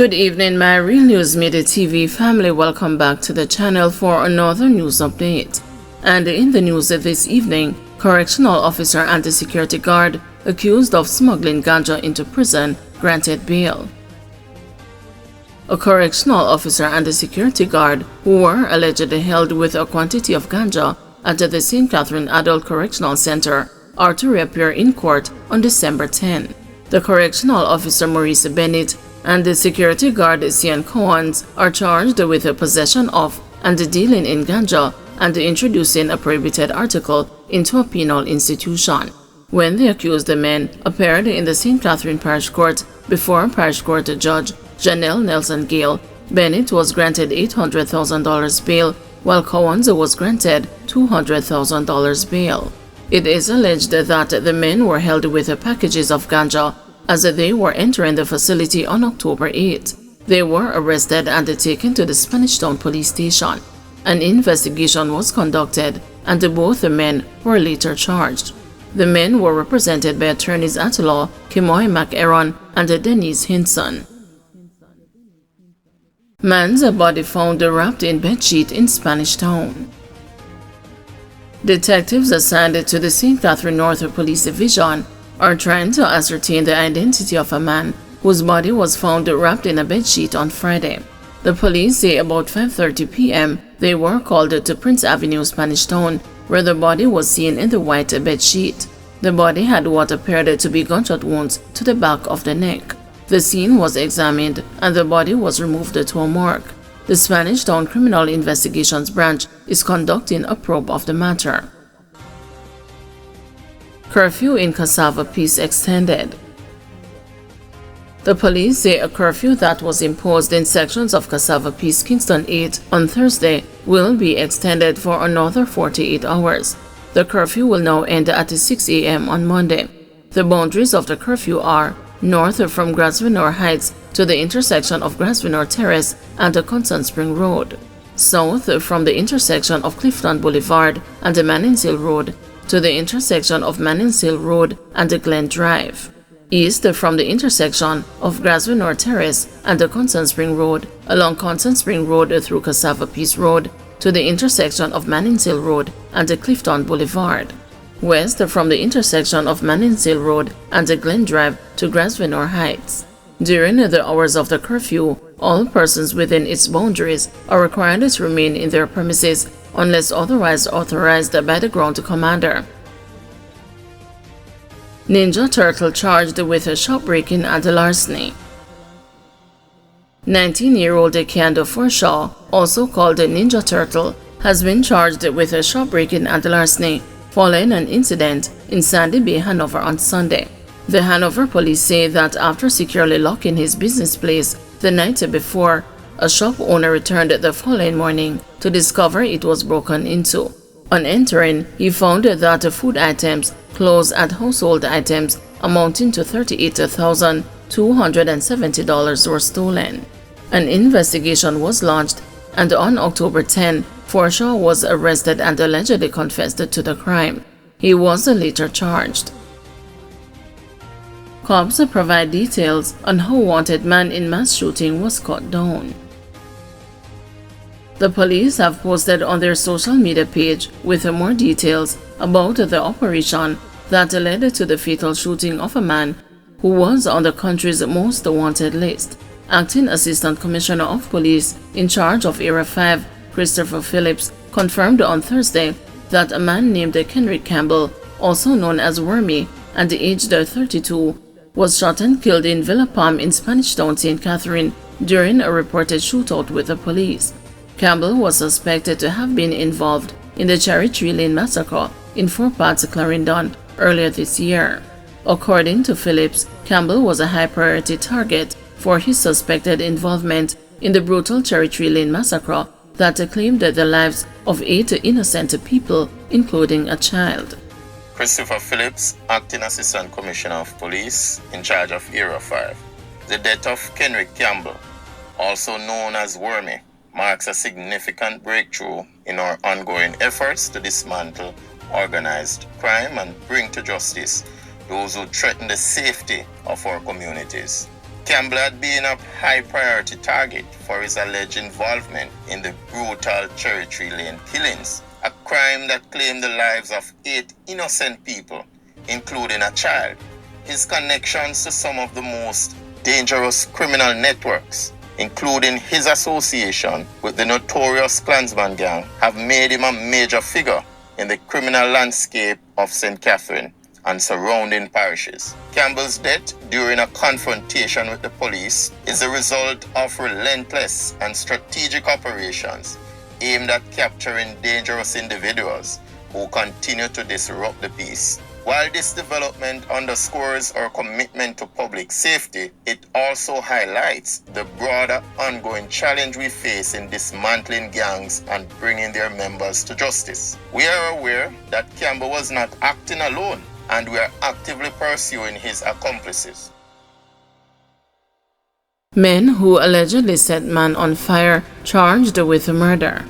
Good evening, my Real News Midday TV family. Welcome back to the channel for another news update. And in the news this evening, correctional officer and the security guard accused of smuggling ganja into prison granted bail. A correctional officer and a security guard who were allegedly held with a quantity of ganja at the St. Catherine Adult Correctional Center are to reappear in court on December 10. The correctional officer Maurice Bennett and the security guard Sian Cohens are charged with the possession of and dealing in ganja and introducing a prohibited article into a penal institution. When the accused men appeared in the St. Catherine Parish Court before Parish Court Judge Janelle Nelson Gale, Bennett was granted $800,000 bail, while Cohens was granted $200,000 bail. It is alleged that the men were held with packages of ganja as they were entering the facility on October 8. They were arrested and taken to the Spanish Town police station. An investigation was conducted and both men were later charged. The men were represented by attorneys at law Kimoy McAaron and Denise Hinson. Man's body found wrapped in bedsheet in Spanish Town. Detectives assigned to the St. Catherine North Police Division are trying to ascertain the identity of a man whose body was found wrapped in a bedsheet on Friday. The police say about 5:30 p.m. they were called to Prince Avenue, Spanish Town, where the body was seen in the white bedsheet. The body had what appeared to be gunshot wounds to the back of the neck. The scene was examined and the body was removed to a morgue. The Spanish Town Criminal Investigations Branch is conducting a probe of the matter. Curfew in Casava Peace extended. The police say a curfew that was imposed in sections of Casava Peace, Kingston 8 on Thursday will be extended for another 48 hours. The curfew will now end at 6 a.m. on Monday. The boundaries of the curfew are north from Grasvenor Heights to the intersection of Grasvenor Terrace and the Constant Spring Road, south from the intersection of Clifton Boulevard and the Mannings Hill Road to the intersection of Mannings Hill Road and the Glen Drive, east from the intersection of Grasvenor Terrace and the Constant Spring Road along Constant Spring Road through Casava Peace Road to the intersection of Mannings Hill Road and the Clifton Boulevard, west from the intersection of Mannings Hill Road and the Glen Drive to Grasvenor Heights. During the hours of the curfew, all persons within its boundaries are required to remain in their premises unless otherwise authorized by the ground commander. Ninja Turtle charged with a shop breaking and larceny. 19-year-old Keando Forshaw, also called Ninja Turtle, has been charged with a shop breaking and larceny following an incident in Sandy Bay, Hanover on Sunday. The Hanover police say that after securely locking his business place the night before, a shop owner returned the following morning to discover it was broken into. On entering, he found that food items, clothes and household items amounting to $38,270 were stolen. An investigation was launched, and on October 10, Forshaw was arrested and allegedly confessed to the crime. He was later charged. Cops provide details on how wanted man in mass shooting was cut down. The police have posted on their social media page with more details about the operation that led to the fatal shooting of a man who was on the country's most wanted list. Acting Assistant Commissioner of Police in charge of Area 5, Christopher Phillips, confirmed on Thursday that a man named Kenrick Campbell, also known as Wormy, and aged 32, was shot and killed in Villa Palm in Spanish Town, St. Catherine, during a reported shootout with the police. Campbell was suspected to have been involved in the Cherry Tree Lane massacre in Fort Potts, Clarendon, earlier this year. According to Phillips, Campbell was a high-priority target for his suspected involvement in the brutal Cherry Tree Lane massacre that claimed the lives of 8 innocent people, including a child. Christopher Phillips, Acting Assistant Commissioner of Police in charge of Area 5. The death of Kenrick Campbell, also known as Wormy, marks a significant breakthrough in our ongoing efforts to dismantle organized crime and bring to justice those who threaten the safety of our communities. Campbell had been a high-priority target for his alleged involvement in the brutal Cherry Tree Lane killings, a crime that claimed the lives of 8 innocent people, including a child. His connections to some of the most dangerous criminal networks, including his association with the notorious Klansman gang, have made him a major figure in the criminal landscape of St. Catherine and surrounding parishes. Campbell's death during a confrontation with the police is a result of relentless and strategic operations aimed at capturing dangerous individuals who continue to disrupt the peace. While this development underscores our commitment to public safety, it also highlights the broader ongoing challenge we face in dismantling gangs and bringing their members to justice. We are aware that Campbell was not acting alone, and we are actively pursuing his accomplices. Men who allegedly set man on fire charged with murder.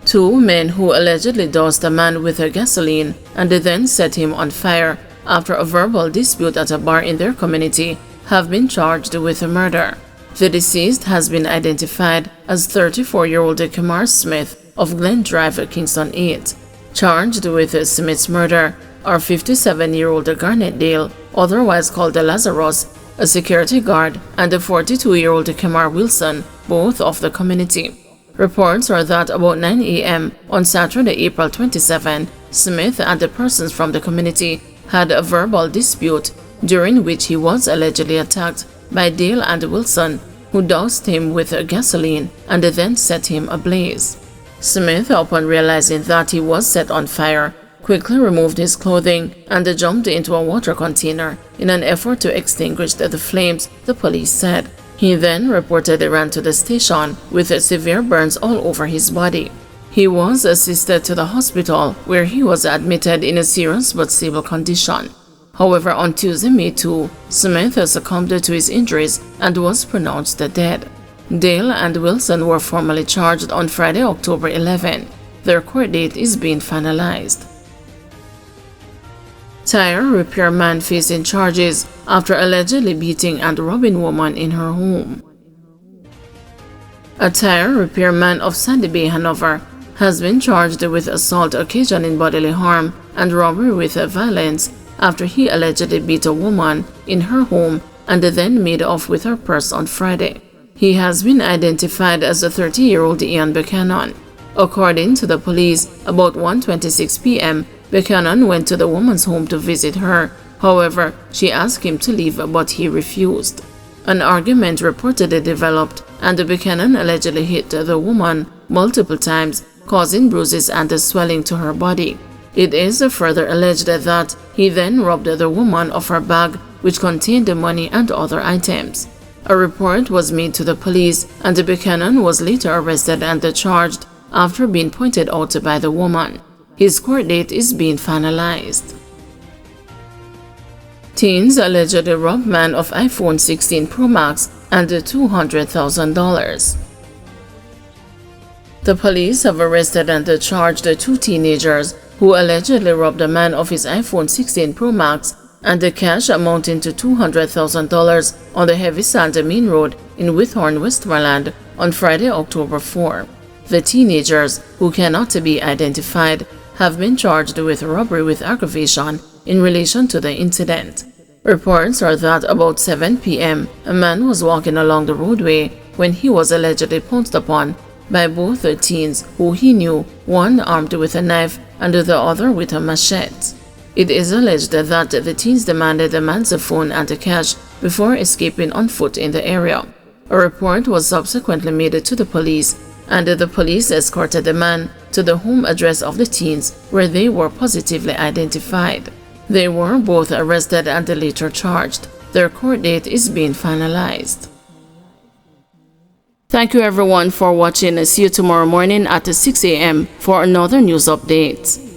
2 men who allegedly doused a man with a gasoline and then set him on fire after a verbal dispute at a bar in their community have been charged with murder. The deceased has been identified as 34-year-old Kamar Smith of Glen Drive, Kingston 8. Charged with Smith's murder are 57-year-old Garnet Dale, otherwise called Lazarus, a security guard, and the 42-year-old Kamar Wilson, both of the community. Reports are that about 9 a.m. on Saturday, April 27, Smith and the persons from the community had a verbal dispute during which he was allegedly attacked by Dale and Wilson, who doused him with gasoline and then set him ablaze. Smith, upon realizing that he was set on fire, quickly removed his clothing and jumped into a water container in an effort to extinguish the flames, the police said. He then reportedly ran to the station with severe burns all over his body. He was assisted to the hospital, where he was admitted in a serious but stable condition. However, on Tuesday, May 2, Smith succumbed to his injuries and was pronounced dead. Dale and Wilson were formally charged on Friday, October 11. Their court date is being finalized. Tire repairman facing charges after allegedly beating and robbing woman in her home. A tire repairman of Sandy Bay, Hanover, has been charged with assault occasioning bodily harm and robbery with violence after he allegedly beat a woman in her home and then made off with her purse on Friday. He has been identified as a 30-year-old Ian Buchanan. According to the police, about 1:26 p.m., Buchanan went to the woman's home to visit her. However, she asked him to leave, but he refused. An argument reportedly developed, and Buchanan allegedly hit the woman multiple times, causing bruises and swelling to her body. It is further alleged that he then robbed the woman of her bag, which contained the money and other items. A report was made to the police, and Buchanan was later arrested and charged after being pointed out by the woman. His court date is being finalized. Teens allegedly robbed man of iPhone 16 Pro Max and $200,000. The police have arrested and charged 2 teenagers who allegedly robbed a man of his iPhone 16 Pro Max and the cash amounting to $200,000 on the Heavysand Main Road in Withorn, Westmoreland on Friday, October 4. The teenagers, who cannot be identified, have been charged with robbery with aggravation in relation to the incident. Reports are that about 7 p.m., a man was walking along the roadway when he was allegedly pounced upon by both the teens who he knew, one armed with a knife and the other with a machete. It is alleged that the teens demanded the man's phone and the cash before escaping on foot in the area. A report was subsequently made to the police, and the police escorted the man to the home address of the teens, where they were positively identified. They were both arrested and later charged. Their court date is being finalized. Thank you everyone for watching. See you tomorrow morning at 6 a.m. for another news update.